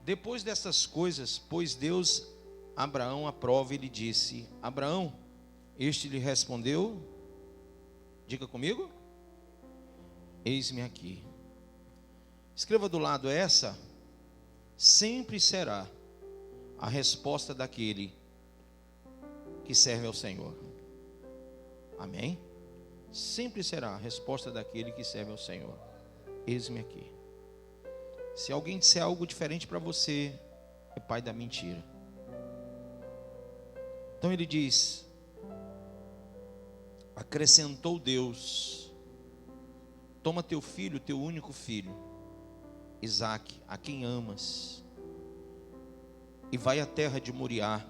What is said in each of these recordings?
Depois dessas coisas, pôs Deus Abraão à prova e lhe disse: Abraão, este lhe respondeu, diga comigo, eis-me aqui. Escreva do lado: essa sempre será a resposta daquele que serve ao Senhor. Amém? Sempre será a resposta daquele que serve ao Senhor. Eis-me aqui. Se alguém disser algo diferente para você, é pai da mentira. Então ele diz: acrescentou Deus: toma teu filho, teu único filho, Isaque, a quem amas, e vai à terra de Moriá,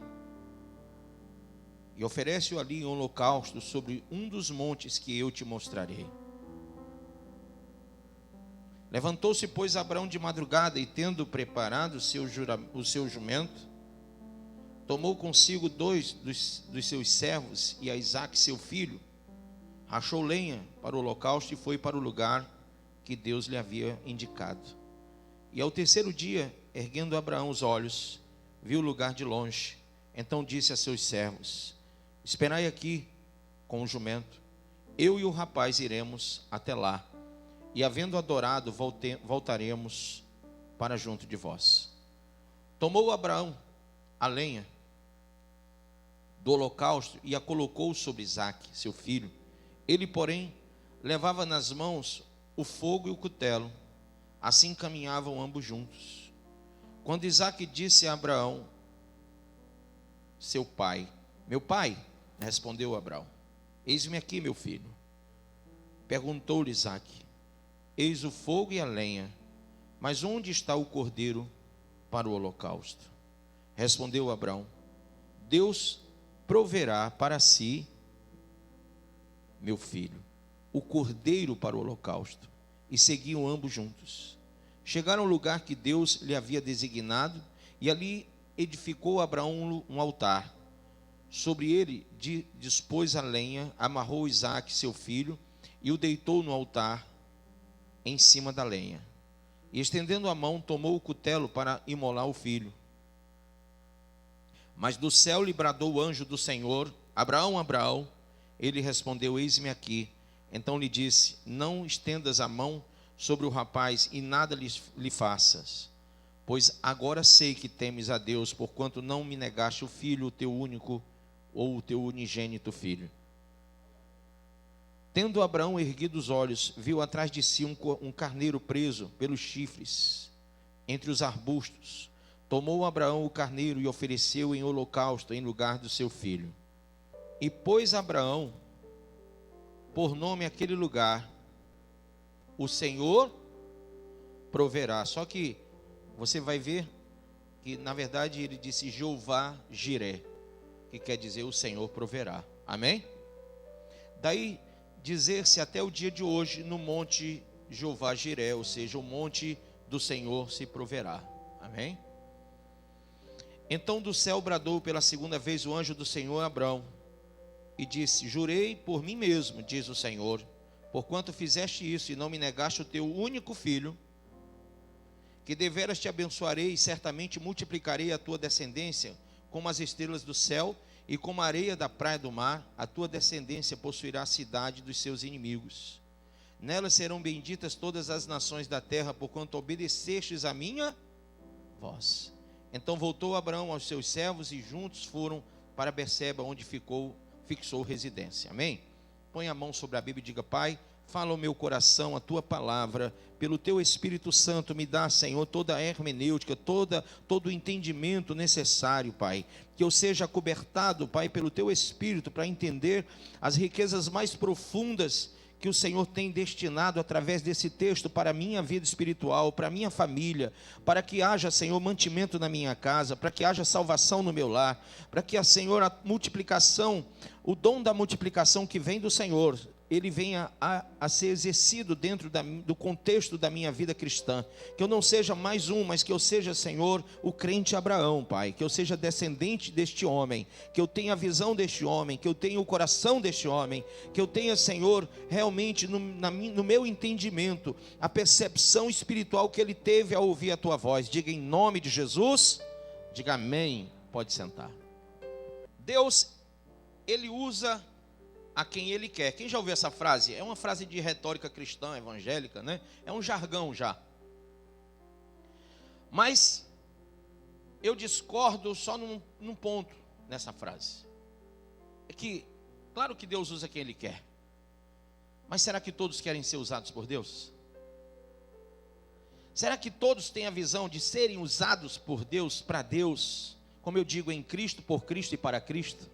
e oferece-o ali em holocausto sobre um dos montes que eu te mostrarei. Levantou-se, pois, Abraão de madrugada, e tendo preparado o seu jumento, tomou consigo 2 dos seus servos e a Isaque seu filho, rachou lenha para o holocausto e foi para o lugar que Deus lhe havia indicado. E ao terceiro dia, erguendo Abraão os olhos, viu o lugar de longe. Então disse a seus servos: esperai aqui com o jumento, eu e o rapaz iremos até lá, e havendo adorado, voltaremos para junto de vós. Tomou Abraão a lenha do holocausto e a colocou sobre Isaque, seu filho. Ele, porém, levava nas mãos o fogo e o cutelo. Assim caminhavam ambos juntos. Quando Isaque disse a Abraão, seu pai: meu pai, respondeu Abraão, eis-me aqui, meu filho. Perguntou-lhe Isaque: eis o fogo e a lenha, mas onde está o cordeiro para o holocausto? Respondeu Abraão: Deus proverá para si, meu filho, o cordeiro para o holocausto. E seguiam ambos juntos. Chegaram ao lugar que Deus lhe havia designado, e ali edificou Abraão um altar. Sobre ele dispôs a lenha, amarrou Isaque, seu filho, e o deitou no altar em cima da lenha. E estendendo a mão, tomou o cutelo para imolar o filho. Mas do céu lhe bradou o anjo do Senhor: Abraão, Abraão. Ele respondeu: eis-me aqui. Então lhe disse: não estendas a mão sobre o rapaz e nada lhe faças, pois agora sei que temes a Deus, porquanto não me negaste o filho, o teu único, ou o teu unigênito filho. Tendo Abraão erguido os olhos, viu atrás de si um carneiro preso pelos chifres entre os arbustos. Tomou Abraão o carneiro e ofereceu em holocausto em lugar do seu filho. E pôs Abraão por nome aquele lugar: o Senhor proverá. Só que você vai ver que na verdade ele disse Jeová Jiré, que quer dizer o Senhor proverá. Amém? Daí dizer-se até o dia de hoje no monte Jeová Jiré, ou seja, o monte do Senhor se proverá. Amém? Então do céu bradou pela segunda vez o anjo do Senhor a Abraão e disse: jurei por mim mesmo, diz o Senhor, porquanto fizeste isso e não me negaste o teu único filho, que deveras te abençoarei e certamente multiplicarei a tua descendência como as estrelas do céu e como a areia da praia do mar. A tua descendência possuirá a cidade dos seus inimigos. Nelas serão benditas todas as nações da terra, porquanto obedecestes a minha voz. Então voltou Abraão aos seus servos e juntos foram para Berseba, onde fixou residência. Amém? Põe a mão sobre a Bíblia e diga: Pai, fala ao meu coração a tua palavra, pelo teu Espírito Santo me dá, Senhor, toda a hermenêutica, todo o entendimento necessário, Pai, que eu seja cobertado, Pai, pelo teu Espírito, para entender as riquezas mais profundas que o Senhor tem destinado através desse texto para a minha vida espiritual, para a minha família, para que haja, Senhor, mantimento na minha casa, para que haja salvação no meu lar, para que, Senhor, a multiplicação, o dom da multiplicação que vem do Senhor, ele venha a ser exercido dentro do contexto da minha vida cristã. Que eu não seja mais um, mas que eu seja, Senhor, o crente Abraão, Pai. Que eu seja descendente deste homem, que eu tenha a visão deste homem, que eu tenha o coração deste homem, que eu tenha, Senhor, realmente no meu entendimento, a percepção espiritual que ele teve ao ouvir a tua voz. Diga em nome de Jesus, diga amém. Pode sentar. Deus, ele usa a quem ele quer. Quem já ouviu essa frase? É uma frase de retórica cristã, evangélica, né? É um jargão já. Mas eu discordo só num ponto nessa frase. É que, claro que Deus usa quem ele quer. Mas será que todos querem ser usados por Deus? Será que todos têm a visão de serem usados por Deus, para Deus, como eu digo, em Cristo, por Cristo e para Cristo?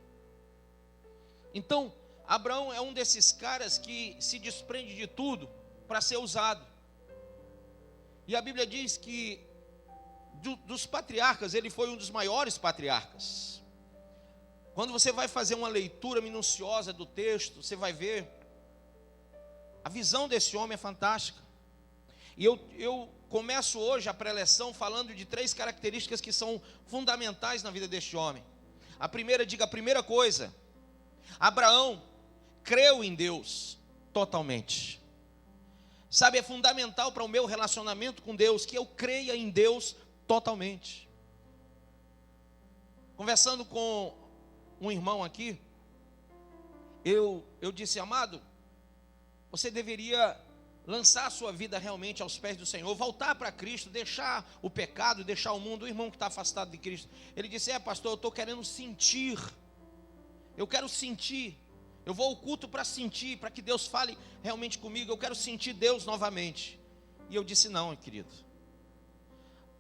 Então, Abraão é um desses caras que se desprende de tudo para ser usado. E a Bíblia diz que dos patriarcas, ele foi um dos maiores patriarcas. Quando você vai fazer uma leitura minuciosa do texto, você vai ver, a visão desse homem é fantástica. E eu começo hoje a preleção falando de 3 características que são fundamentais na vida deste homem. A primeira, diga a primeira coisa: Abraão creu em Deus totalmente. Sabe, é fundamental para o meu relacionamento com Deus que eu creia em Deus totalmente. Conversando com um irmão aqui, eu disse: amado, você deveria lançar a sua vida realmente aos pés do Senhor, voltar para Cristo, deixar o pecado, deixar o mundo. O irmão que está afastado de Cristo, ele disse: pastor, eu estou querendo sentir, eu quero sentir, eu vou ao culto para sentir, para que Deus fale realmente comigo, eu quero sentir Deus novamente. E eu disse: não, querido,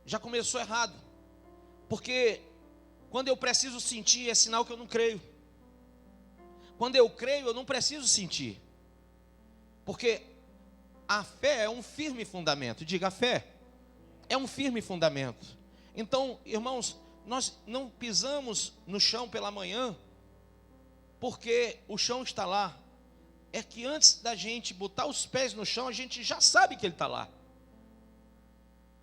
já começou errado, porque quando eu preciso sentir é sinal que eu não creio. Quando eu creio eu não preciso sentir, porque a fé é um firme fundamento. Diga, a fé é um firme fundamento. Então, irmãos, nós não pisamos no chão pela manhã porque o chão está lá. É que antes da gente botar os pés no chão, a gente já sabe que ele está lá.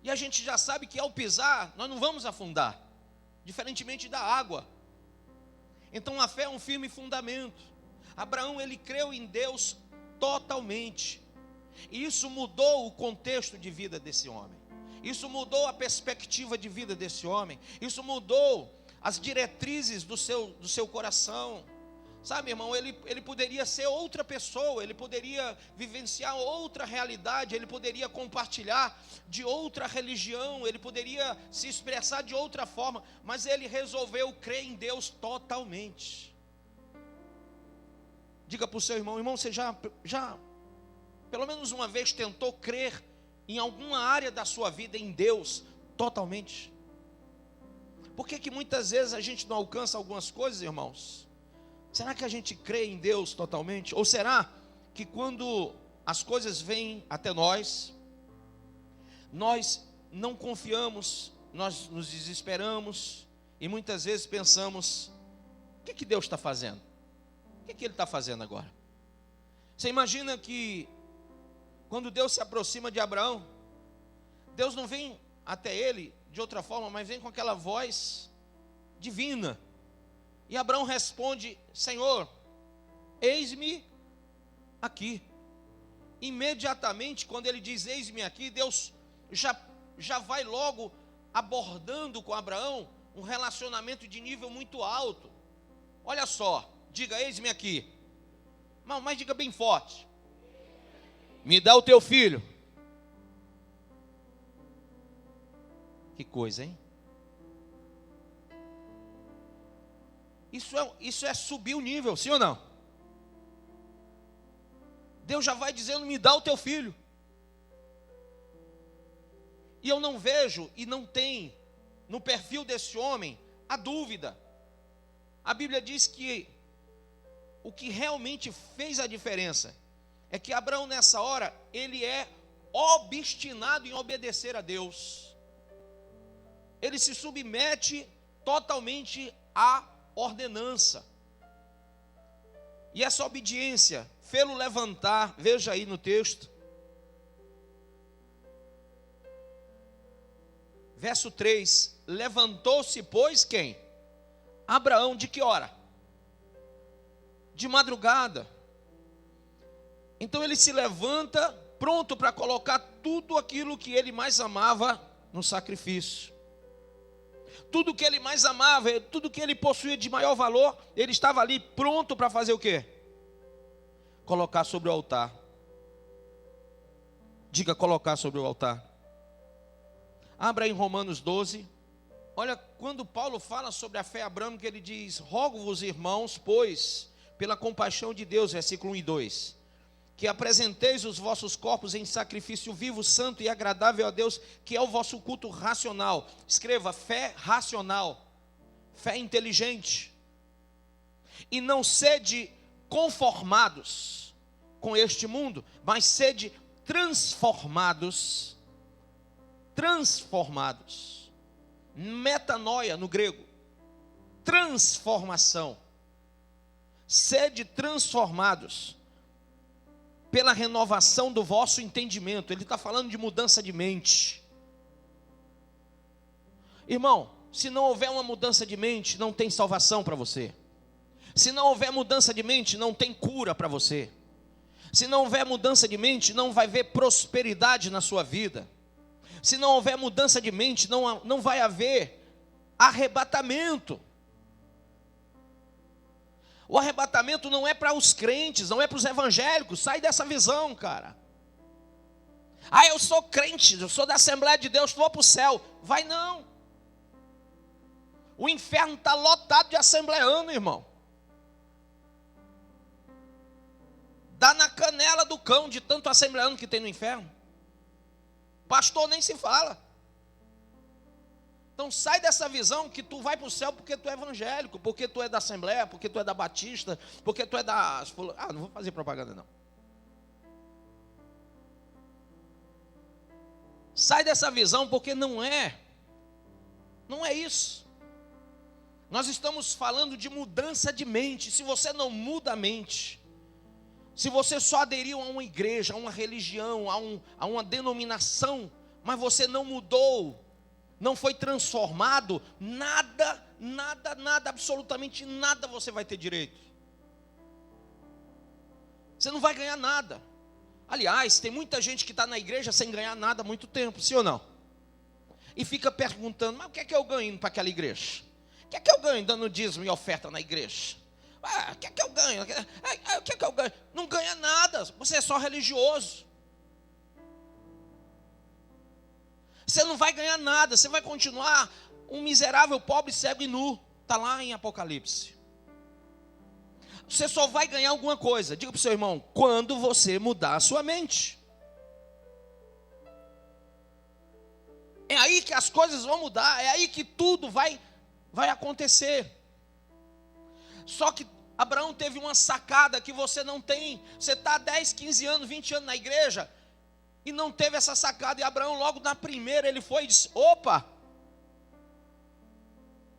E a gente já sabe que ao pisar, nós não vamos afundar, diferentemente da água. Então a fé é um firme fundamento. Abraão, ele creu em Deus totalmente. E isso mudou o contexto de vida desse homem. Isso mudou a perspectiva de vida desse homem. Isso mudou as diretrizes do seu coração. Sabe, irmão, ele poderia ser outra pessoa, ele poderia vivenciar outra realidade, ele poderia compartilhar de outra religião, ele poderia se expressar de outra forma, mas ele resolveu crer em Deus totalmente. Diga para o seu irmão: irmão, você já pelo menos uma vez tentou crer em alguma área da sua vida em Deus totalmente? Por que muitas vezes a gente não alcança algumas coisas, irmãos? Será que a gente crê em Deus totalmente? Ou será que quando as coisas vêm até nós não confiamos, nós nos desesperamos e muitas vezes pensamos: o que Deus está fazendo? O que Ele está fazendo agora? Você imagina que quando Deus se aproxima de Abraão, Deus não vem até ele de outra forma, mas vem com aquela voz divina. E Abraão responde: Senhor, eis-me aqui. Imediatamente, quando ele diz eis-me aqui, Deus já vai logo abordando com Abraão um relacionamento de nível muito alto. Olha só, diga: eis-me aqui. Mas diga bem forte: me dá o teu filho. Que coisa, hein? Isso é subir o nível, sim ou não? Deus já vai dizendo: me dá o teu filho. E eu não vejo, e não tem no perfil desse homem a dúvida. A Bíblia diz que o que realmente fez a diferença é que Abraão, nessa hora, ele é obstinado em obedecer a Deus. Ele se submete totalmente à ordenança. E essa obediência fê-lo levantar, veja aí no texto. Verso 3, levantou-se, pois, quem? Abraão, de que hora? De madrugada. Então ele se levanta, pronto para colocar tudo aquilo que ele mais amava no sacrifício. Tudo que ele mais amava, tudo que ele possuía de maior valor, ele estava ali pronto para fazer o quê? Colocar sobre o altar. Diga, colocar sobre o altar. Abra em Romanos 12. Olha, quando Paulo fala sobre a fé abrâmica, ele diz: rogo-vos, irmãos, pois, pela compaixão de Deus, versículo 1 e 2, que apresenteis os vossos corpos em sacrifício vivo, santo e agradável a Deus, que é o vosso culto racional. Escreva, fé racional, fé inteligente. E não sede conformados com este mundo, mas sede transformados. Metanoia no grego, transformação. Sede transformados pela renovação do vosso entendimento. Ele está falando de mudança de mente. Irmão, se não houver uma mudança de mente, não tem salvação para você. Se não houver mudança de mente, não tem cura para você. Se não houver mudança de mente, não vai haver prosperidade na sua vida. Se não houver mudança de mente, não vai haver arrebatamento. O arrebatamento não é para os crentes, não é para os evangélicos. Sai dessa visão, cara. Eu sou crente, eu sou da Assembleia de Deus, vou para o céu. Vai não. O inferno está lotado de assembleano, irmão. Dá na canela do cão de tanto assembleano que tem no inferno. Pastor nem se fala. Então sai dessa visão que tu vai para o céu porque tu é evangélico, porque tu é da Assembleia, porque tu é da Batista, porque tu é da... não vou fazer propaganda não. Sai dessa visão porque não é isso. Nós estamos falando de mudança de mente. Se você não muda a mente, se você só aderiu a uma igreja, a uma religião, a uma denominação, mas você não mudou, não foi transformado, nada, absolutamente nada você vai ter direito. Você não vai ganhar nada. Aliás, tem muita gente que está na igreja sem ganhar nada há muito tempo, sim ou não? E fica perguntando, mas o que é que eu ganho indo para aquela igreja? O que é que eu ganho dando dízimo e oferta na igreja? O que é que eu ganho? O que é que eu ganho? Não ganha nada, você é só religioso. Você não vai ganhar nada, você vai continuar um miserável, pobre, cego e nu. Está lá em Apocalipse. Você só vai ganhar alguma coisa, diga para o seu irmão, quando você mudar a sua mente. É aí que as coisas vão mudar, é aí que tudo vai acontecer. Só que Abraão teve uma sacada que você não tem. Você está 10, 15 anos, 20 anos na igreja e não teve essa sacada. E Abraão logo na primeira ele foi e disse, opa.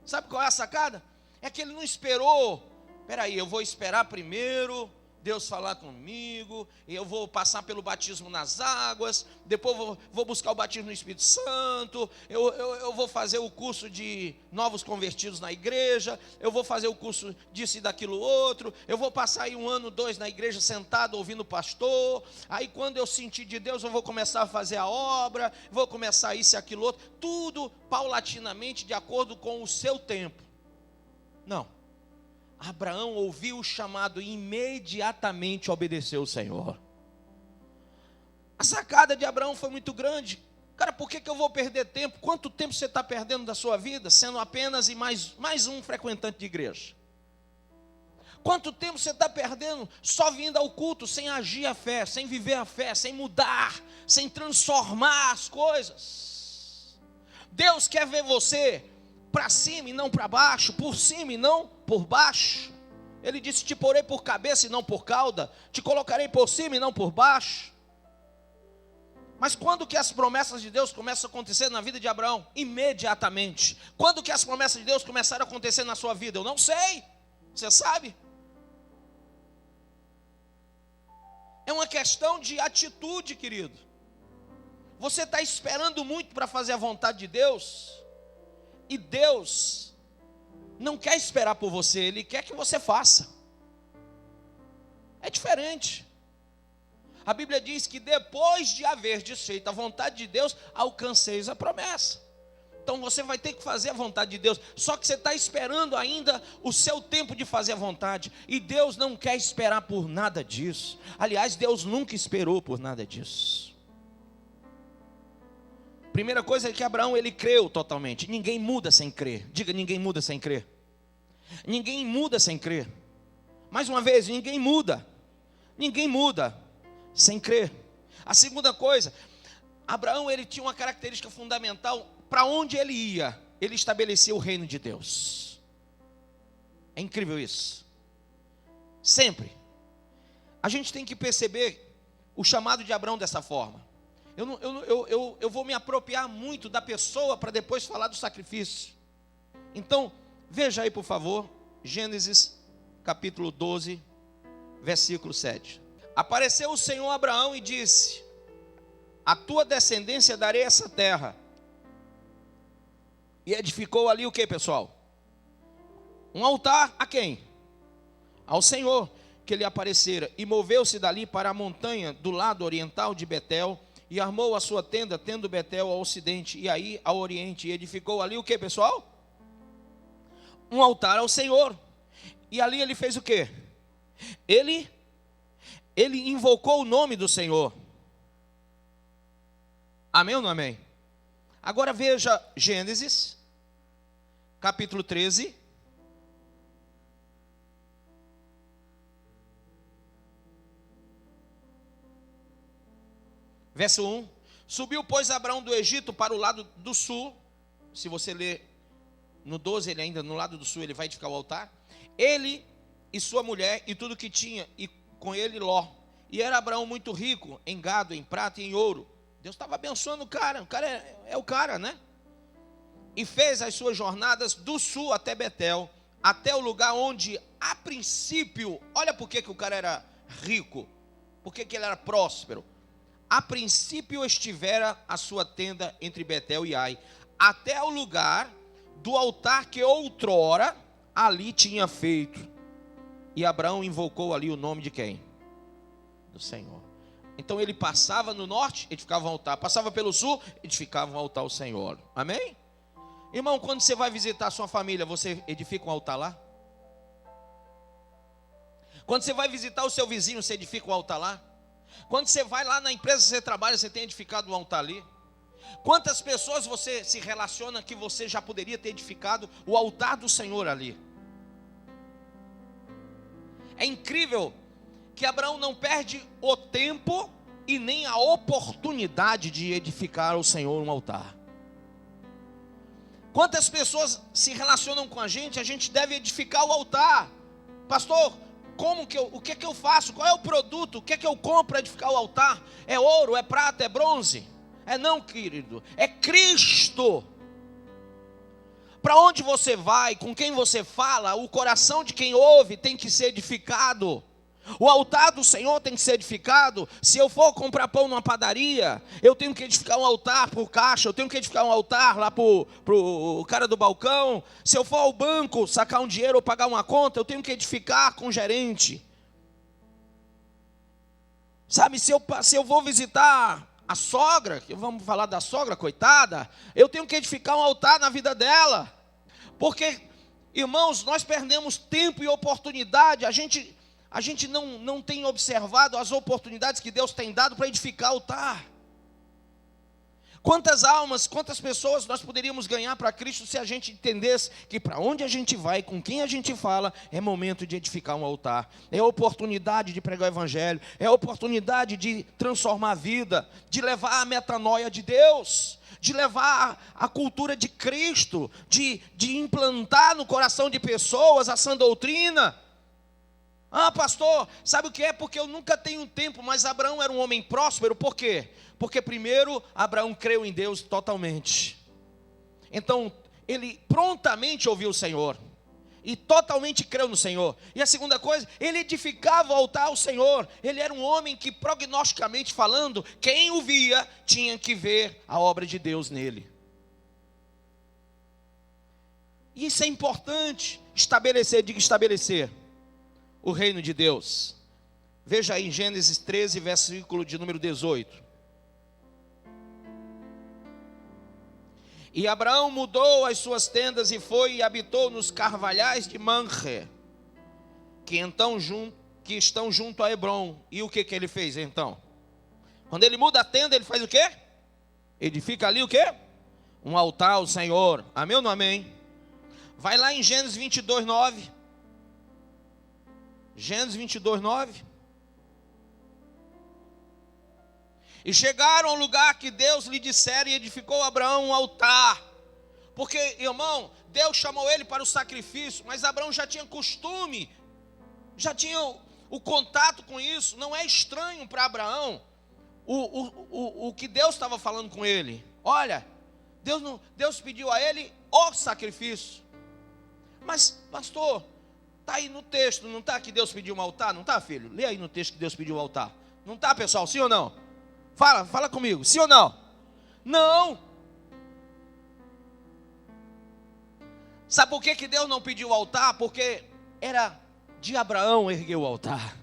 Sabe qual é a sacada? É que ele não esperou. Peraí, eu vou esperar primeiro Deus falar comigo, e eu vou passar pelo batismo nas águas, depois vou buscar o batismo no Espírito Santo, eu vou fazer o curso de novos convertidos na igreja, eu vou fazer o curso disso e daquilo outro, eu vou passar aí 1 ano, 2 na igreja sentado ouvindo o pastor, aí quando eu sentir de Deus eu vou começar a fazer a obra, vou começar isso e aquilo outro, tudo paulatinamente de acordo com o seu tempo. Não. Abraão ouviu o chamado e imediatamente obedeceu o Senhor. A sacada de Abraão foi muito grande. Cara, por que eu vou perder tempo? Quanto tempo você está perdendo da sua vida, sendo apenas mais um frequentante de igreja? Quanto tempo você está perdendo só vindo ao culto, sem agir a fé, sem viver a fé, sem mudar, sem transformar as coisas? Deus quer ver você para cima e não para baixo, por cima e não por baixo. Ele disse, te porei por cabeça e não por cauda, te colocarei por cima e não por baixo. Mas quando que as promessas de Deus começam a acontecer na vida de Abraão? Imediatamente. Quando que as promessas de Deus começaram a acontecer na sua vida? Eu não sei, você sabe? É uma questão de atitude, querido. Você está esperando muito para fazer a vontade de Deus, e Deus não quer esperar por você, Ele quer que você faça. É diferente. A Bíblia diz que depois de haver desfeito a vontade de Deus, alcanceis a promessa. Então você vai ter que fazer a vontade de Deus. Só que você está esperando ainda o seu tempo de fazer a vontade. E Deus não quer esperar por nada disso. Aliás, Deus nunca esperou por nada disso. Primeira coisa é que Abraão, ele creu totalmente. Ninguém muda sem crer. Diga, ninguém muda sem crer. Ninguém muda sem crer. Mais uma vez, ninguém muda. Ninguém muda sem crer. A segunda coisa, Abraão, ele tinha uma característica fundamental. Para onde ele ia, ele estabeleceu o reino de Deus. É incrível isso. Sempre. A gente tem que perceber o chamado de Abraão dessa forma. Eu vou me apropriar muito da pessoa para depois falar do sacrifício. Então, veja aí, por favor, Gênesis capítulo 12, versículo 7. Apareceu o Senhor a Abraão e disse: a tua descendência darei essa terra. E edificou ali o que, pessoal? Um altar a quem? Ao Senhor que lhe aparecera. E moveu-se dali para a montanha do lado oriental de Betel, e armou a sua tenda, tendo Betel ao ocidente, e aí ao oriente. E edificou ali o que, pessoal? Um altar ao Senhor. E ali ele fez o que? Ele invocou o nome do Senhor. Amém ou não amém? Agora veja Gênesis, capítulo 13. Verso 1. Subiu, pois, Abraão do Egito para o lado do sul. Se você ler no 12, ele ainda no lado do sul, ele vai edificar o altar. Ele e sua mulher e tudo que tinha, e com ele Ló. E era Abraão muito rico em gado, em prata e em ouro. Deus estava abençoando o cara é o cara, né? E fez as suas jornadas do sul até Betel, até o lugar onde, a princípio, olha por que o cara era rico, por que ele era próspero. A princípio estivera a sua tenda entre Betel e Ai, até o lugar do altar que outrora ali tinha feito. E Abraão invocou ali o nome de quem? Do Senhor. Então ele passava no norte, edificava um altar. Passava pelo sul, edificava um altar ao Senhor. Amém? Irmão, quando você vai visitar a sua família, você edifica um altar lá? Quando você vai visitar o seu vizinho, você edifica um altar lá? Quando você vai lá na empresa que você trabalha, você tem edificado um altar ali? Quantas pessoas você se relaciona que você já poderia ter edificado o altar do Senhor ali? É incrível que Abraão não perde o tempo e nem a oportunidade de edificar ao Senhor um altar. Quantas pessoas se relacionam com a gente deve edificar o altar. Pastor, o que eu faço? Qual é o produto? O que eu compro para edificar o altar? É ouro, é prata, é bronze? É não, querido, é Cristo. Para onde você vai, com quem você fala, o coração de quem ouve tem que ser edificado. O altar do Senhor tem que ser edificado. Se eu for comprar pão numa padaria, eu tenho que edificar um altar para o caixa, eu tenho que edificar um altar lá para o cara do balcão. Se eu for ao banco sacar um dinheiro ou pagar uma conta, eu tenho que edificar com o gerente. Sabe, se eu vou visitar a sogra, vamos falar da sogra, coitada, eu tenho que edificar um altar na vida dela. Porque, irmãos, nós perdemos tempo e oportunidade. A gente não tem observado as oportunidades que Deus tem dado para edificar o altar. Quantas almas, quantas pessoas nós poderíamos ganhar para Cristo se a gente entendesse que para onde a gente vai, com quem a gente fala, é momento de edificar um altar. É oportunidade de pregar o Evangelho, é oportunidade de transformar a vida, de levar a metanoia de Deus, de levar a cultura de Cristo, de implantar no coração de pessoas a sã doutrina. Ah, pastor, sabe o que é? Porque eu nunca tenho tempo. Mas Abraão era um homem próspero, por quê? Porque primeiro, Abraão creu em Deus totalmente. Então, ele prontamente ouviu o Senhor. e totalmente creu no Senhor. E a segunda coisa, ele edificava o altar ao Senhor. Ele era um homem que, prognosticamente falando, quem o via tinha que ver a obra de Deus nele. E isso é importante, estabelecer, diga estabelecer, o reino de Deus. Veja aí em Gênesis 13, versículo de número 18. E Abraão mudou as suas tendas e foi e habitou nos carvalhais de Mamre, que estão junto a Hebrom. E o que ele fez então? Quando ele muda a tenda, ele faz o quê? Edifica ali o quê? Um altar ao Senhor. Amém ou não amém? Vai lá em Gênesis 22, 9. Gênesis 22, 9. E chegaram ao lugar que Deus lhe dissera e edificou Abraão um altar. Porque, irmão, Deus chamou ele para o sacrifício, mas Abraão já tinha costume, já tinha o contato com isso. Não é estranho para Abraão o que Deus estava falando com ele. Olha, Deus pediu a ele o sacrifício. Mas, pastor, está aí no texto, não está que Deus pediu um altar? Não está, filho? Lê aí no texto que Deus pediu um altar. Não está, pessoal? Sim ou não? Fala comigo, sim ou não? Não. Sabe por que Deus não pediu o altar? Porque era de Abraão erguer o altar.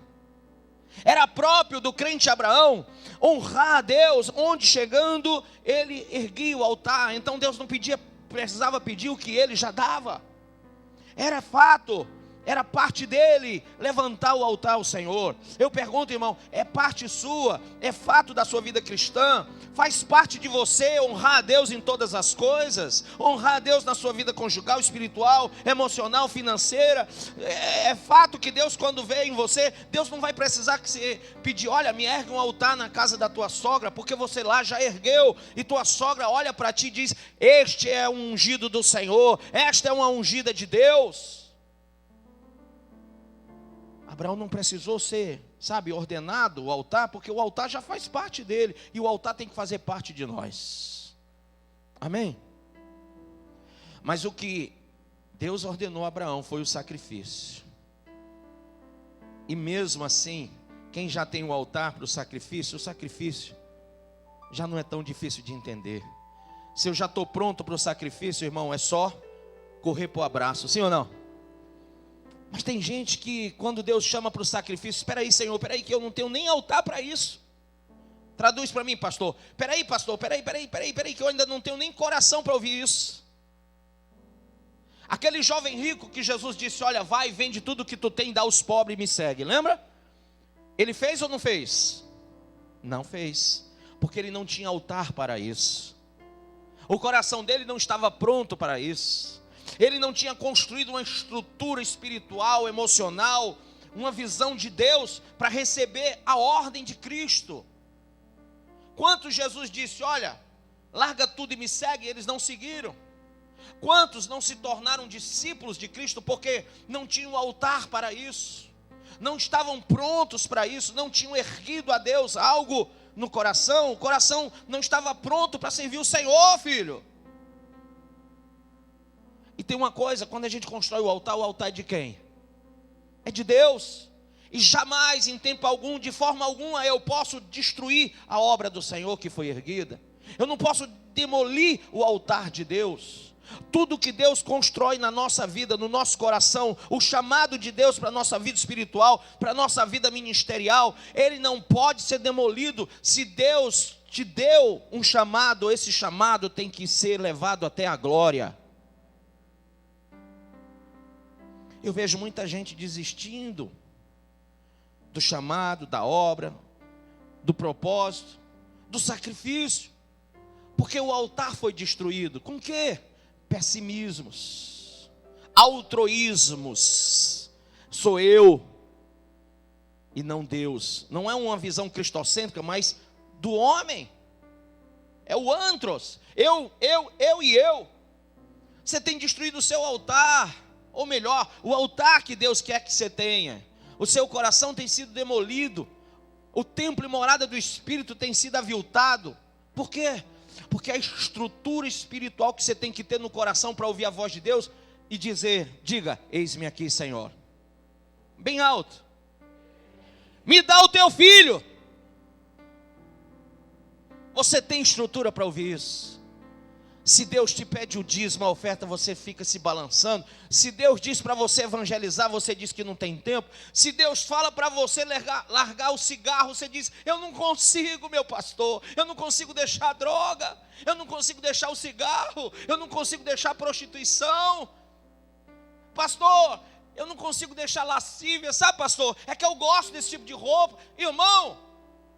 Era próprio do crente Abraão honrar a Deus, onde chegando ele erguia o altar. Então Deus não precisava pedir o que ele já dava. Era fato. Era parte dele levantar o altar ao Senhor. Eu pergunto, irmão, é parte sua? É fato da sua vida cristã? Faz parte de você honrar a Deus em todas as coisas? Honrar a Deus na sua vida conjugal, espiritual, emocional, financeira? É fato que Deus, quando vê em você, Deus não vai precisar que você pedir, olha, me ergue um altar na casa da tua sogra, porque você lá já ergueu, e tua sogra olha para ti e diz, este é um ungido do Senhor, esta é uma ungida de Deus. Abraão não precisou ser, ordenado o altar, porque o altar já faz parte dele, e o altar tem que fazer parte de nós. Amém? Mas o que Deus ordenou a Abraão foi o sacrifício. E mesmo assim, quem já tem o altar para o sacrifício já não é tão difícil de entender. Se eu já estou pronto para o sacrifício, irmão, é só correr para o abraço, sim ou não? Mas tem gente que quando Deus chama para o sacrifício, espera aí, Senhor, espera aí que eu não tenho nem altar para isso. Traduz para mim, pastor. Espera aí, pastor, espera aí que eu ainda não tenho nem coração para ouvir isso. Aquele jovem rico que Jesus disse, olha, vai, vende tudo que tu tem, dá aos pobres e me segue. Lembra? Ele fez ou não fez? Não fez, porque ele não tinha altar para isso. O coração dele não estava pronto para isso. Ele não tinha construído uma estrutura espiritual, emocional, uma visão de Deus para receber a ordem de Cristo. Quantos Jesus disse, olha, larga tudo e me segue, eles não seguiram. Quantos não se tornaram discípulos de Cristo porque não tinham altar para isso, não estavam prontos para isso, não tinham erguido a Deus algo no coração, o coração não estava pronto para servir o Senhor, filho. E tem uma coisa, quando a gente constrói o altar é de quem? É de Deus. E jamais, em tempo algum, de forma alguma, eu posso destruir a obra do Senhor que foi erguida. Eu não posso demolir o altar de Deus. Tudo que Deus constrói na nossa vida, no nosso coração, o chamado de Deus para a nossa vida espiritual, para a nossa vida ministerial, ele não pode ser demolido. Se Deus te deu um chamado, esse chamado tem que ser levado até a glória. Eu vejo muita gente desistindo do chamado, da obra, do propósito, do sacrifício, porque o altar foi destruído. Com o quê? Pessimismos, altruísmos. Sou eu e não Deus. Não é uma visão cristocêntrica, mas do homem. É o antros. Eu e eu. Você tem destruído o seu altar. Ou melhor, o altar que Deus quer que você tenha. O seu coração tem sido demolido. O templo e morada do Espírito tem sido aviltado. Por quê? Porque a estrutura espiritual que você tem que ter no coração para ouvir a voz de Deus e dizer, diga, eis-me aqui, Senhor. Bem alto. Me dá o teu filho. Você tem estrutura para ouvir isso? Se Deus te pede o dízimo, a oferta, você fica se balançando. Se Deus diz para você evangelizar, você diz que não tem tempo. Se Deus fala para você largar o cigarro, você diz, eu não consigo, meu pastor. Eu não consigo deixar a droga. Eu não consigo deixar o cigarro. Eu não consigo deixar a prostituição. Pastor, eu não consigo deixar lascívia. Sabe, pastor, é que eu gosto desse tipo de roupa. Irmão,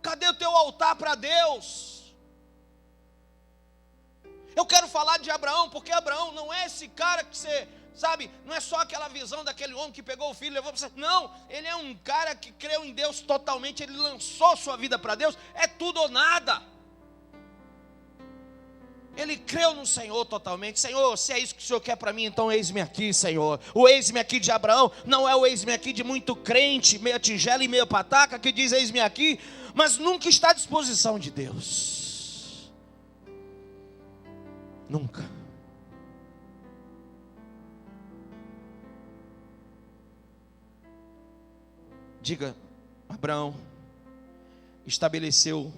cadê o teu altar para Deus? Eu quero falar de Abraão, porque Abraão não é esse cara que você, sabe, não é só aquela visão daquele homem que pegou o filho e levou para você. Não, ele é um cara que creu em Deus totalmente, ele lançou sua vida para Deus, é tudo ou nada. Ele creu no Senhor totalmente. Senhor, se é isso que o Senhor quer para mim, então eis-me aqui, Senhor. O eis-me aqui de Abraão não é o eis-me aqui de muito crente, meia tigela e meia pataca, que diz eis-me aqui, mas nunca está à disposição de Deus. Nunca. Diga, Abraão estabeleceu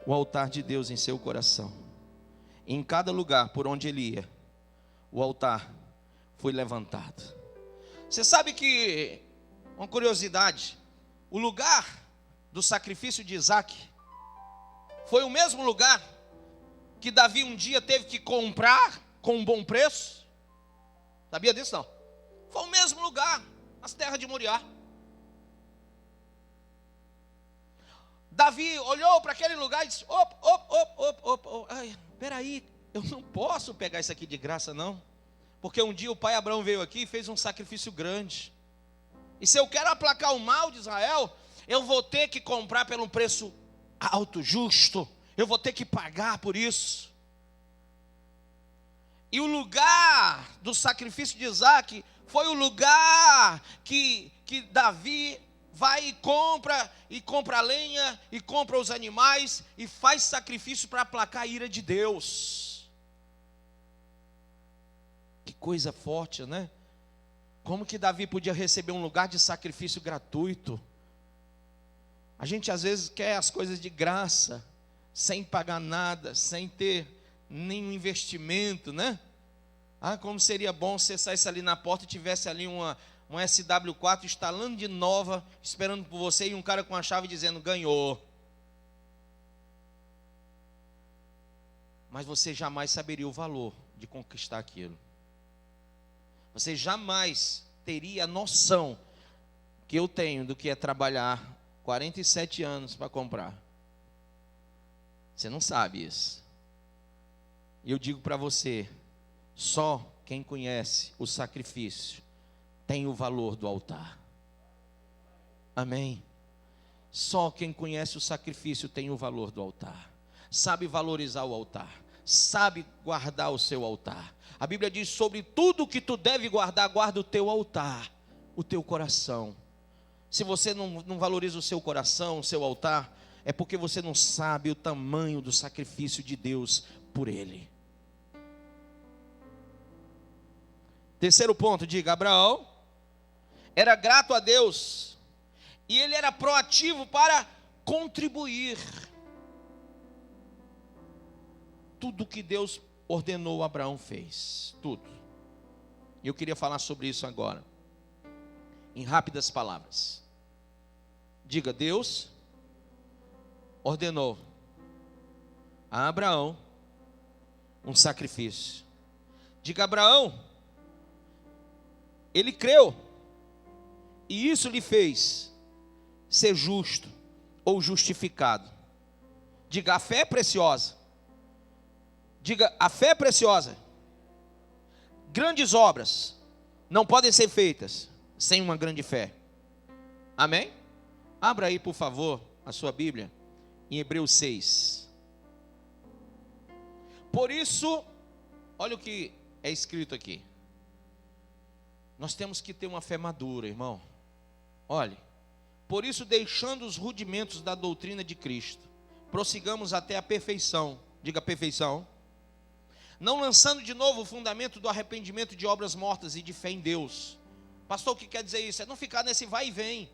o altar de Deus em seu coração. Em cada lugar por onde ele ia, o altar foi levantado. Você sabe que, uma curiosidade, o lugar do sacrifício de Isaac foi o mesmo lugar que Davi um dia teve que comprar com um bom preço. Sabia disso não? Foi o mesmo lugar, nas terras de Moriá. Davi olhou para aquele lugar e disse, peraí, eu não posso pegar isso aqui de graça não, porque um dia o pai Abraão veio aqui e fez um sacrifício grande, e se eu quero aplacar o mal de Israel, eu vou ter que comprar pelo um preço alto, justo, eu vou ter que pagar por isso. E o lugar do sacrifício de Isaac foi o lugar que Davi vai e compra lenha, e compra os animais, e faz sacrifício para aplacar a ira de Deus. Que coisa forte, né? Como que Davi podia receber um lugar de sacrifício gratuito? A gente às vezes quer as coisas de graça, sem pagar nada, sem ter nenhum investimento, né? Ah, como seria bom se você saísse ali na porta e tivesse ali uma SW4 instalando de nova, esperando por você, e um cara com a chave dizendo, ganhou. Mas você jamais saberia o valor de conquistar aquilo. Você jamais teria a noção que eu tenho do que é trabalhar 47 anos para comprar. Você não sabe isso. E eu digo para você, só quem conhece o sacrifício tem o valor do altar. Amém? Só quem conhece o sacrifício tem o valor do altar. Sabe valorizar o altar. Sabe guardar o seu altar. A Bíblia diz, sobre tudo que tu deve guardar, guarda o teu altar, o teu coração. Se você não valoriza o seu coração, o seu altar, é porque você não sabe o tamanho do sacrifício de Deus por ele. Terceiro ponto, diga, Abraão era grato a Deus, e ele era proativo para contribuir. Tudo que Deus ordenou, Abraão fez, tudo. E eu queria falar sobre isso agora, em rápidas palavras. Diga, Deus ordenou a Abraão um sacrifício. Diga, Abraão, ele creu, e isso lhe fez ser justo ou justificado. Diga, a fé é preciosa. Diga, a fé é preciosa. Grandes obras não podem ser feitas sem uma grande fé. Amém? Abra aí, por favor, a sua Bíblia em Hebreus 6. Por isso, olha o que é escrito aqui. Nós temos que ter uma fé madura, irmão. Olhe, por isso, deixando os rudimentos da doutrina de Cristo, prossigamos até a perfeição. Diga, perfeição. não lançando de novo o fundamento do arrependimento de obras mortas e de fé em Deus. Pastor, o que quer dizer isso? É não ficar nesse vai e vem.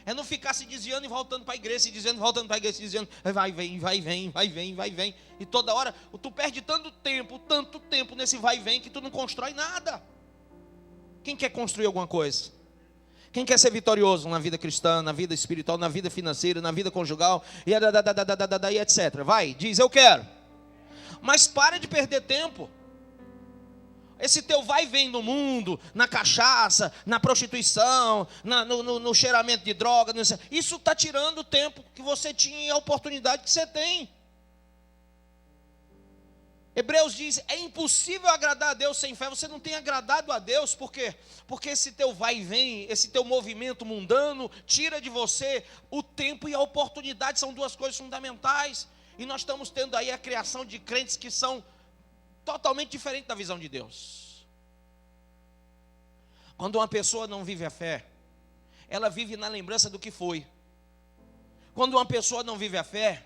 É não ficar se desviando e voltando para a igreja, se desviando e voltando para a igreja, se desviando, vai, vem, vai, vem, vai, vem, vai, vem. E toda hora, tu perde tanto tempo nesse vai e vem, que tu não constrói nada. Quem quer construir alguma coisa? Quem quer ser vitorioso na vida cristã, na vida espiritual, na vida financeira, na vida conjugal, e etc. Vai, diz, eu quero. Mas para de perder tempo. Esse teu vai e vem no mundo, na cachaça, na prostituição, no cheiramento de droga, isso está tirando o tempo que você tinha e a oportunidade que você tem. Hebreus diz, é impossível agradar a Deus sem fé. Você não tem agradado a Deus, por quê? Porque esse teu vai e vem, esse teu movimento mundano, tira de você o tempo e a oportunidade, são duas coisas fundamentais. E nós estamos tendo aí a criação de crentes que são totalmente diferente da visão de Deus. Quando uma pessoa não vive a fé, ela vive na lembrança do que foi. Quando uma pessoa não vive a fé,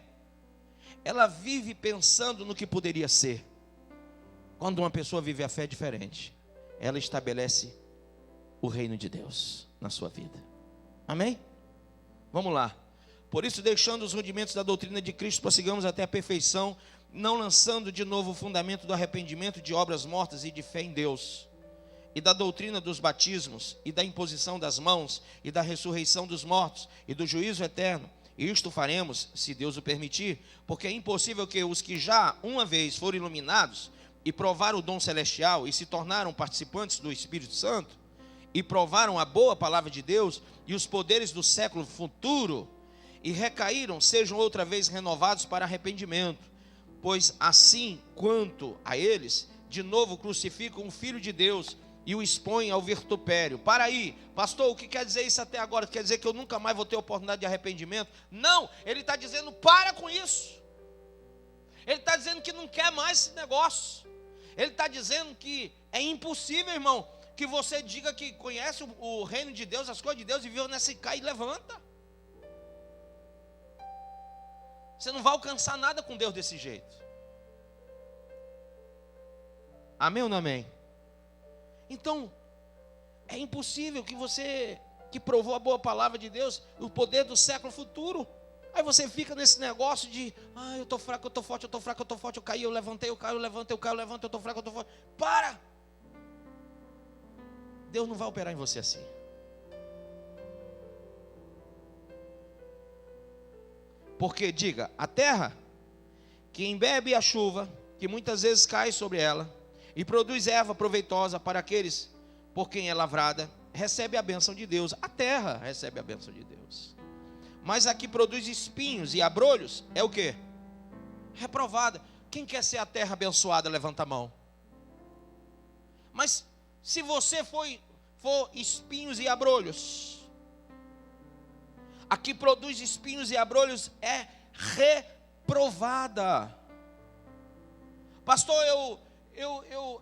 ela vive pensando no que poderia ser. Quando uma pessoa vive a fé, é diferente. Ela estabelece o reino de Deus na sua vida. Amém? Vamos lá. Por isso, deixando os rudimentos da doutrina de Cristo, prossigamos até a perfeição, não lançando de novo o fundamento do arrependimento de obras mortas e de fé em Deus, e da doutrina dos batismos, e da imposição das mãos, e da ressurreição dos mortos, e do juízo eterno. E isto faremos, se Deus o permitir, porque é impossível que os que já uma vez foram iluminados, e provaram o dom celestial, e se tornaram participantes do Espírito Santo, e provaram a boa palavra de Deus, e os poderes do século futuro, e recaíram, sejam outra vez renovados para arrependimento. Pois assim quanto a eles, de novo crucificam o Filho de Deus e o expõem ao vitupério. Para aí, pastor, o que quer dizer isso até agora? Quer dizer que eu nunca mais vou ter oportunidade de arrependimento? Não, ele está dizendo, para com isso. Ele está dizendo que não quer mais esse negócio. Ele está dizendo que é impossível, irmão, que você diga que conhece o reino de Deus, as coisas de Deus, e vive nessa cai e levanta. Você não vai alcançar nada com Deus desse jeito. Amém ou não amém? Então, é impossível que você, que provou a boa palavra de Deus, o poder do século futuro, aí você fica nesse negócio de, eu estou fraco, eu estou forte, eu estou fraco, eu estou forte, eu caí, eu levantei, eu caio, eu levanto, eu caio, eu levanto, eu estou fraco, eu estou forte. Para! Deus não vai operar em você assim. Porque, diga, a terra que embebe a chuva, que muitas vezes cai sobre ela, e produz erva proveitosa para aqueles por quem é lavrada, recebe a bênção de Deus. A terra recebe a bênção de Deus. Mas a que produz espinhos e abrolhos, é o quê? Reprovada. Quem quer ser a terra abençoada, levanta a mão. Mas se você for espinhos e abrolhos, a que produz espinhos e abrolhos é reprovada. Pastor,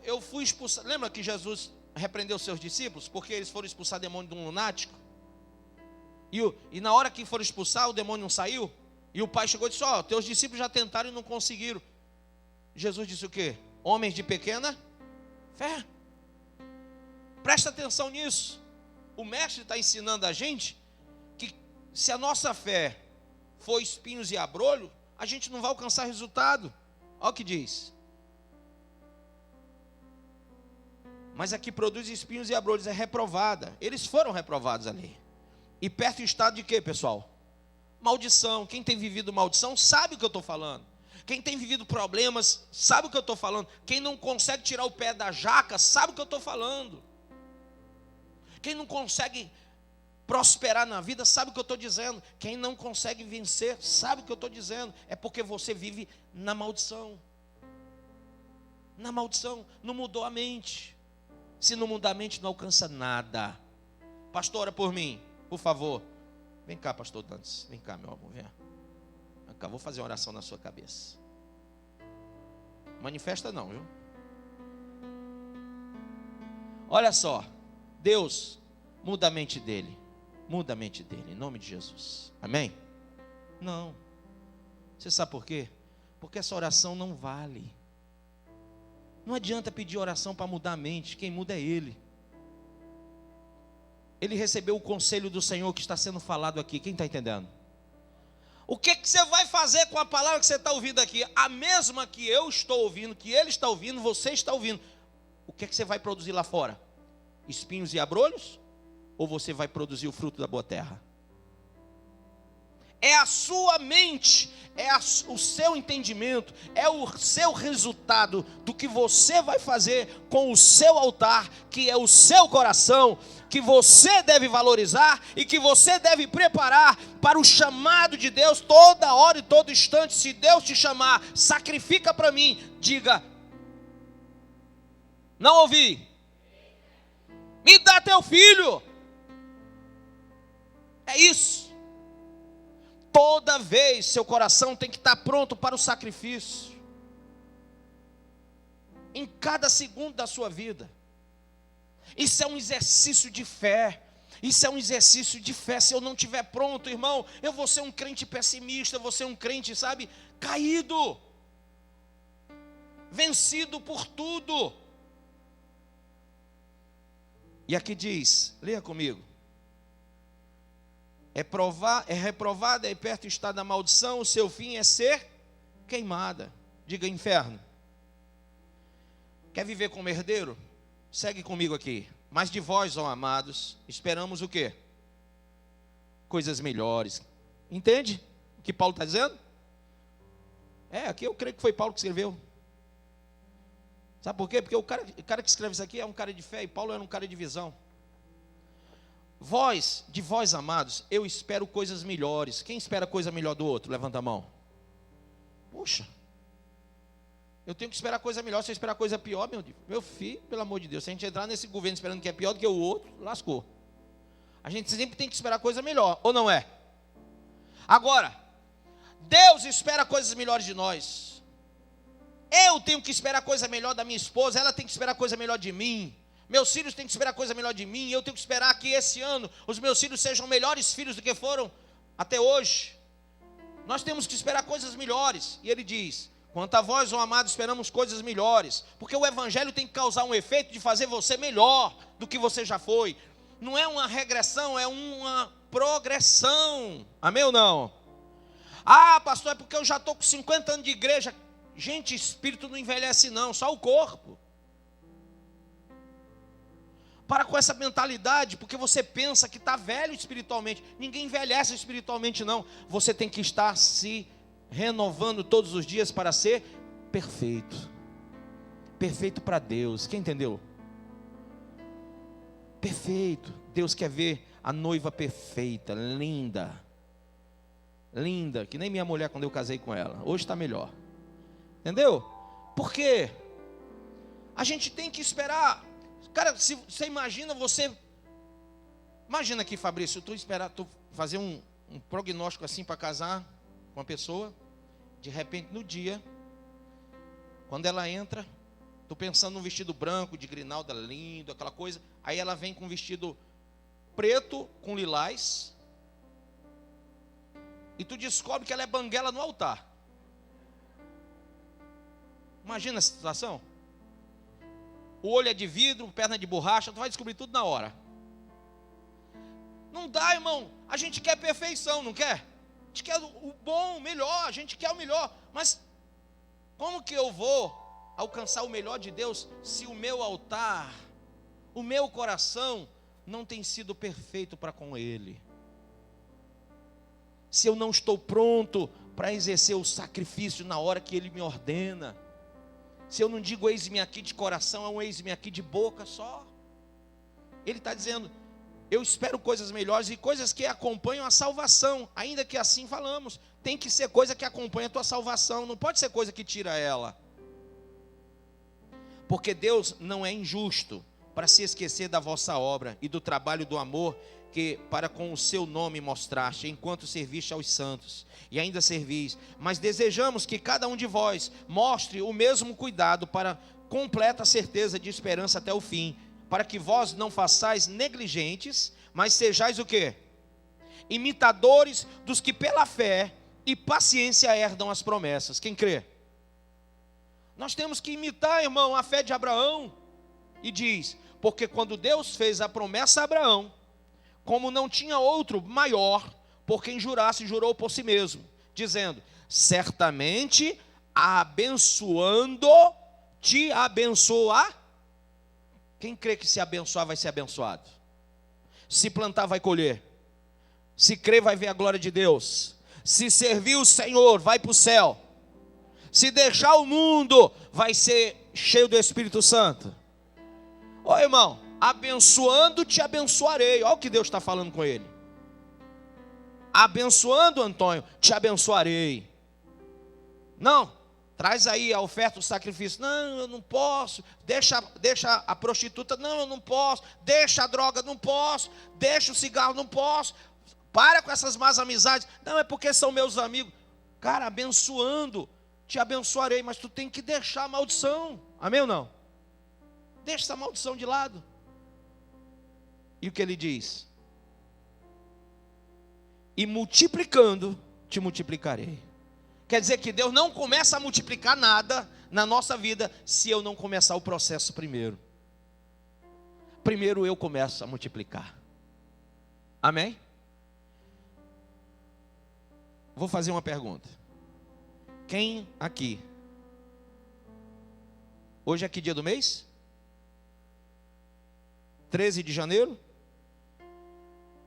eu fui expulsado. Lembra que Jesus repreendeu seus discípulos porque eles foram expulsar demônio de um lunático? E na hora que foram expulsar, o demônio não saiu. E o pai chegou e disse, teus discípulos já tentaram e não conseguiram. Jesus disse o quê? Homens de pequena fé. Presta atenção nisso. O mestre está ensinando a gente que se a nossa fé for espinhos e abrolho, a gente não vai alcançar resultado. Olha o que diz. Mas a que produz espinhos e abrolhos é reprovada. Eles foram reprovados ali. E perto do estado de quê, pessoal? Maldição. Quem tem vivido maldição sabe o que eu estou falando. Quem tem vivido problemas sabe o que eu estou falando. Quem não consegue tirar o pé da jaca sabe o que eu estou falando. Quem não consegue prosperar na vida sabe o que eu estou dizendo. Quem não consegue vencer sabe o que eu estou dizendo. É porque você vive na maldição. Na maldição. Não mudou a mente. Se não mudar a mente, não alcança nada. Pastor, ora por mim, por favor. Vem cá, pastor Dantes. Vem cá, meu amor, vem cá, vou fazer uma oração na sua cabeça. Manifesta não, viu? Olha só. Deus, muda a mente dele. Muda a mente dele, em nome de Jesus. Amém? Não. Você sabe por quê? Porque essa oração não vale. Não adianta pedir oração para mudar a mente, quem muda é Ele. Ele recebeu o conselho do Senhor que está sendo falado aqui, quem está entendendo? O que você vai fazer com a palavra que você está ouvindo aqui? A mesma que eu estou ouvindo, que ele está ouvindo, você está ouvindo. O que você vai produzir lá fora? Espinhos e abrolhos? Ou você vai produzir o fruto da boa terra? É a sua mente, o seu entendimento, é o seu resultado do que você vai fazer com o seu altar, que é o seu coração, que você deve valorizar e que você deve preparar para o chamado de Deus toda hora e todo instante. Se Deus te chamar, sacrifica para mim, diga: não ouvi, me dá teu filho. É isso. Toda vez seu coração tem que estar pronto para o sacrifício. Em cada segundo da sua vida. Isso é um exercício de fé. Isso é um exercício de fé. Se eu não estiver pronto, irmão, eu vou ser um crente pessimista, eu vou ser um crente, sabe, caído, vencido por tudo. E aqui diz, leia comigo: é reprovada e perto está da maldição, o seu fim é ser queimada. Diga: inferno. Quer viver como herdeiro? Segue comigo aqui. Mas de vós, ó amados, esperamos o quê? Coisas melhores. Entende o que Paulo está dizendo? Aqui eu creio que foi Paulo que escreveu. Sabe por quê? Porque o cara que escreve isso aqui é um cara de fé, e Paulo era um cara de visão. De vós, amados, eu espero coisas melhores. Quem espera coisa melhor do outro? Levanta a mão. Puxa, eu tenho que esperar coisa melhor. Se eu esperar coisa pior, meu filho, pelo amor de Deus, se a gente entrar nesse governo esperando que é pior do que o outro, lascou. A gente sempre tem que esperar coisa melhor, ou não é? Agora, Deus espera coisas melhores de nós. Eu tenho que esperar coisa melhor da minha esposa, ela tem que esperar coisa melhor de mim. Meus filhos têm que esperar coisa melhor de mim. Eu tenho que esperar que esse ano os meus filhos sejam melhores filhos do que foram até hoje. Nós temos que esperar coisas melhores. E ele diz: quanto a vós, ó amado, esperamos coisas melhores. Porque o evangelho tem que causar um efeito de fazer você melhor do que você já foi. Não é uma regressão, é uma progressão. Amém ou não? Ah, pastor, é porque eu já estou com 50 anos de igreja. Gente, espírito não envelhece não, só o corpo. Para com essa mentalidade, porque você pensa que está velho espiritualmente. Ninguém envelhece espiritualmente não. Você tem que estar se renovando todos os dias para ser perfeito. Perfeito para Deus. Quem entendeu? Perfeito. Deus quer ver a noiva perfeita, linda. Linda, que nem minha mulher quando eu casei com ela. Hoje está melhor. Entendeu? Por quê? A gente tem que esperar. Cara, se você imagina Imagina aqui, Fabrício, tu fazer um prognóstico assim para casar com uma pessoa. De repente, no dia, quando ela entra, tu pensando num vestido branco, de grinalda lindo, aquela coisa. Aí ela vem com um vestido preto, com lilás. E tu descobre que ela é banguela no altar. Imagina a situação. O olho é de vidro, perna de borracha, tu vai descobrir tudo na hora. Não dá, irmão. A gente quer perfeição, não quer? A gente quer o bom, o melhor, a gente quer o melhor. Mas como que eu vou alcançar o melhor de Deus se o meu altar, o meu coração não tem sido perfeito para com Ele? Se eu não estou pronto para exercer o sacrifício na hora que Ele me ordena. Se eu não digo eis-me aqui de coração, é um eis-me aqui de boca só. Ele está dizendo: eu espero coisas melhores e coisas que acompanham a salvação. Ainda que assim falamos, tem que ser coisa que acompanha a tua salvação. Não pode ser coisa que tira ela. Porque Deus não é injusto para se esquecer da vossa obra e do trabalho do amor que para com o seu nome mostraste, enquanto serviste aos santos, e ainda servis. Mas desejamos que cada um de vós mostre o mesmo cuidado para completa certeza de esperança até o fim, para que vós não façais negligentes, mas sejais o quê? Imitadores dos que pela fé e paciência herdam as promessas. Quem crê? Nós temos que imitar, irmão, a fé de Abraão. E diz: porque quando Deus fez a promessa a Abraão, como não tinha outro maior por quem jurasse, jurou por si mesmo, dizendo: certamente abençoando, te abençoar. Quem crê que se abençoar vai ser abençoado? Se plantar vai colher. Se crer vai ver a glória de Deus. Se servir o Senhor vai para o céu. Se deixar o mundo vai ser cheio do Espírito Santo. Ô irmão, abençoando te abençoarei. Olha o que Deus está falando com ele. Abençoando, Antônio, te abençoarei. Não, traz aí a oferta, o sacrifício. Não, eu não posso. Deixa a prostituta. Não, eu não posso. Deixa a droga, não posso. Deixa o cigarro, não posso. Para com essas más amizades. Não, é porque são meus amigos. Cara, abençoando, te abençoarei. Mas tu tem que deixar a maldição. Amém ou não? Deixa essa maldição de lado. E o que ele diz? E multiplicando, te multiplicarei. Quer dizer que Deus não começa a multiplicar nada na nossa vida se eu não começar o processo primeiro. Primeiro eu começo a multiplicar. Amém? Vou fazer uma pergunta. Quem aqui? Hoje é que dia do mês? 13 de janeiro?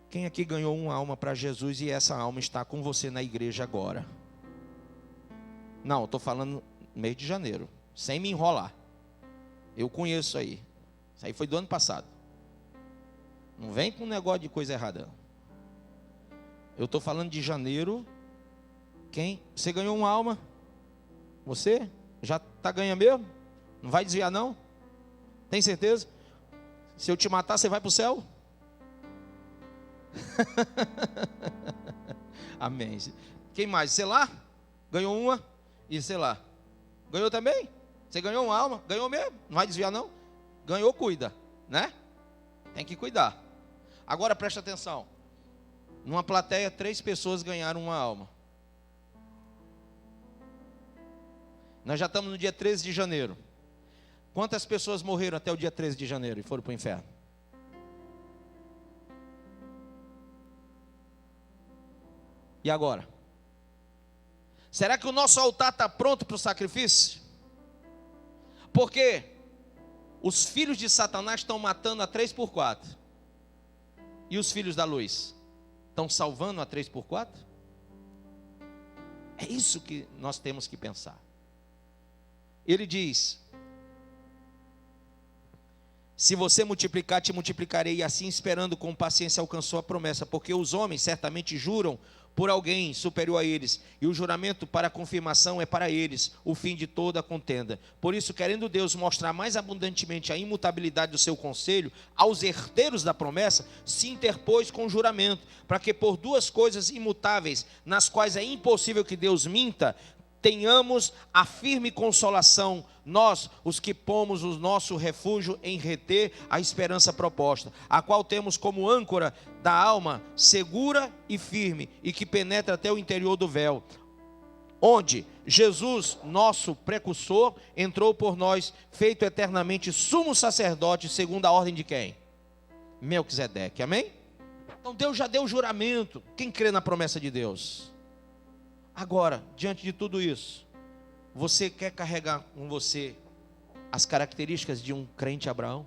Quem aqui ganhou uma alma para Jesus e essa alma está com você na igreja agora? Não, estou falando mês de janeiro, sem me enrolar. Eu conheço aí. Isso aí foi do ano passado. Não vem com um negócio de coisa errada. Eu estou falando de janeiro. Quem? Você ganhou uma alma? Você? Já está ganhando mesmo? Não vai desviar não? Tem certeza? Se eu te matar, você vai para o céu? Amém. Quem mais? Sei lá? Ganhou uma? E sei lá? Ganhou também? Você ganhou uma alma? Ganhou mesmo? Não vai desviar não? Ganhou, cuida, né? Tem que cuidar. Agora presta atenção. Numa plateia, 3 pessoas ganharam uma alma. Nós já estamos no dia 13 de janeiro. Quantas pessoas morreram até o dia 13 de janeiro e foram para o inferno? E agora? Será que o nosso altar está pronto para o sacrifício? Porque os filhos de Satanás estão matando a 3x4. E os filhos da luz estão salvando a 3x4? É isso que nós temos que pensar. Ele diz: se você multiplicar, te multiplicarei. E assim, esperando com paciência, alcançou a promessa. Porque os homens certamente juram por alguém superior a eles, e o juramento para a confirmação é para eles, o fim de toda a contenda. Por isso, querendo Deus mostrar mais abundantemente a imutabilidade do seu conselho, aos herdeiros da promessa, se interpôs com o juramento, para que por 2 coisas imutáveis, nas quais é impossível que Deus minta, tenhamos a firme consolação, nós, os que pomos o nosso refúgio em reter a esperança proposta, a qual temos como âncora da alma segura e firme, e que penetra até o interior do véu, onde Jesus, nosso precursor, entrou por nós, feito eternamente sumo sacerdote, segundo a ordem de quem? Melquisedeque, amém? Então Deus já deu o juramento. Quem crê na promessa de Deus? Agora, diante de tudo isso, você quer carregar com você as características de um crente Abraão?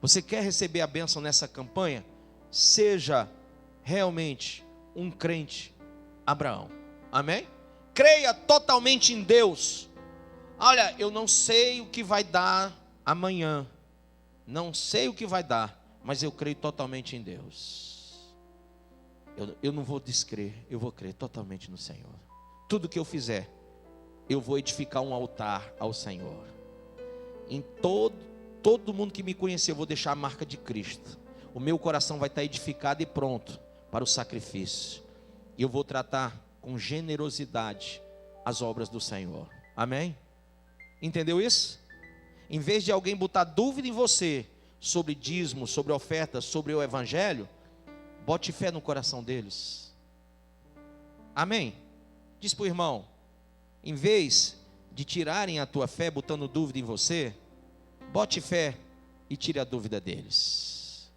Você quer receber a bênção nessa campanha? Seja realmente um crente Abraão. Amém? Creia totalmente em Deus. Olha, eu não sei o que vai dar amanhã. Não sei o que vai dar, mas eu creio totalmente em Deus. Eu não vou descrer, eu vou crer totalmente no Senhor. Tudo que eu fizer, eu vou edificar um altar ao Senhor. Em todo mundo que me conhecer, eu vou deixar a marca de Cristo. O meu coração vai estar edificado e pronto para o sacrifício. E eu vou tratar com generosidade as obras do Senhor. Amém? Entendeu isso? Em vez de alguém botar dúvida em você sobre dízimo, sobre oferta, sobre o evangelho, bote fé no coração deles. Amém? Diz para o irmão, em vez de tirarem a tua fé, botando dúvida em você, bote fé e tire a dúvida deles.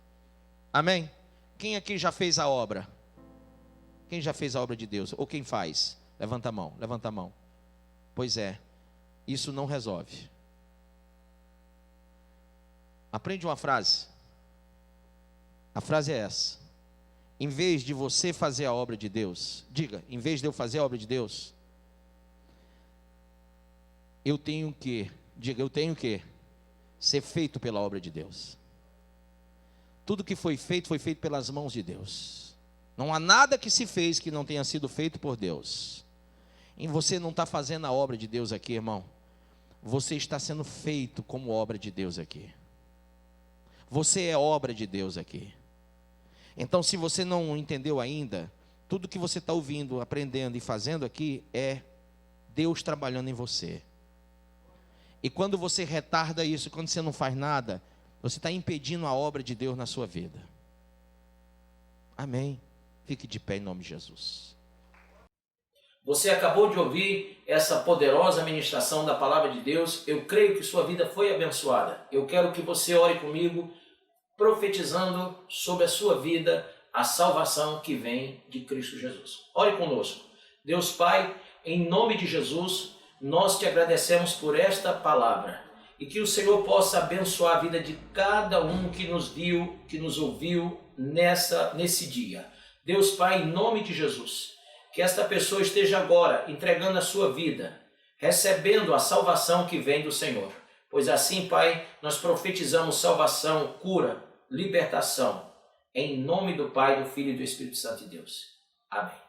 Amém? Quem aqui já fez a obra? Quem já fez a obra de Deus? Ou quem faz? Levanta a mão, levanta a mão. Pois é, isso não resolve. Aprende uma frase. A frase é essa: em vez de você fazer a obra de Deus, diga, em vez de eu fazer a obra de Deus, eu tenho que, diga, eu tenho que ser feito pela obra de Deus. Tudo que foi feito pelas mãos de Deus. Não há nada que se fez que não tenha sido feito por Deus. E você não está fazendo a obra de Deus aqui, irmão. Você está sendo feito como obra de Deus aqui. Você é obra de Deus aqui. Então, se você não entendeu ainda, tudo que você está ouvindo, aprendendo e fazendo aqui é Deus trabalhando em você. E quando você retarda isso, quando você não faz nada, você está impedindo a obra de Deus na sua vida. Amém. Fique de pé em nome de Jesus. Você acabou de ouvir essa poderosa ministração da palavra de Deus. Eu creio que sua vida foi abençoada. Eu quero que você ore comigo, profetizando sobre a sua vida a salvação que vem de Cristo Jesus. Ore conosco. Deus Pai, em nome de Jesus, nós te agradecemos por esta palavra. E que o Senhor possa abençoar a vida de cada um que nos viu, que nos ouviu nesse dia. Deus Pai, em nome de Jesus, que esta pessoa esteja agora entregando a sua vida, recebendo a salvação que vem do Senhor. Pois assim, Pai, nós profetizamos salvação, cura, libertação, em nome do Pai, do Filho e do Espírito Santo de Deus. Amém.